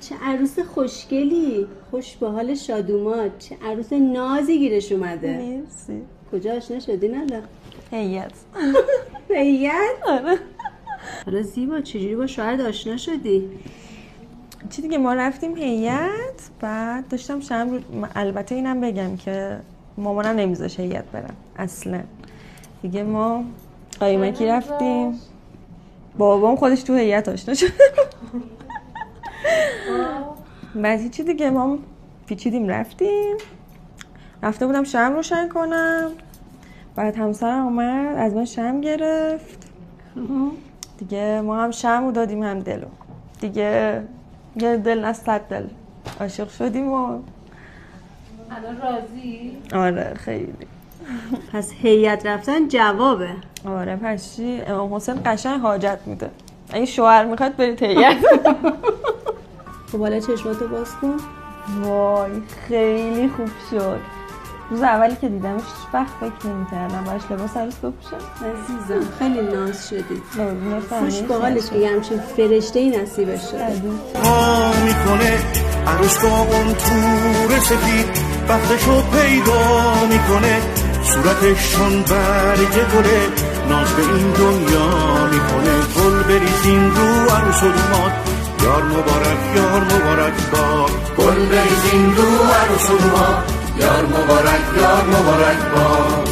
چه عروس خوشگلی، خوش به حال شادومات، چه عروس نازی گیرش اومده. مرسی. کجا آشنا شدین الان؟ هیئت. هیئت؟ آره. حالا زیبا چجوری با شوهرت آشنا شدی؟ چی دیگه، ما رفتیم هیئت، بعد داشتم البته اینم بگم که مامانم نمیذاشه هیئت برم اصلا. دیگه ما قایمکی رفتیم، بابام خودش تو هیئت آشنا شد. بعد چی دیگه ما پیچیدیم رفته بودم شمع روشن کنم، بعد همسرم اومد از من شمع گرفت دیگه، ما هم شمع دادیم هم دلو دیگه، یه دل نه 100 دل عاشق شدیم و الان راضی؟ آره خیلی. پس هیئت رفتن جوابه. آره پس چی، امام حسین قشنگ حاجت میده، اگه شوهر میخواد برید هیئت. تو بالا چشماتو باز کن. وای خیلی خوب شد. روز اولی که دیدمش هیچ وقت فکر نمی‌کردم باش لباس عروس بپوشم. عزیزم خیلی ناز شدی. خوش به حالش که همچین فرشته‌ای نصیبش شده. میکنه عروس با اون تور سفید بختشو پیدا میکنه، صورتش چون برگ گله ناز به این دنیا میکنه. گل بریزین رو عروس و دومات، یار مبارک یار مبارک باد. گل بریزین رو عروس و دومات، یار مبارک یار مبارک باد.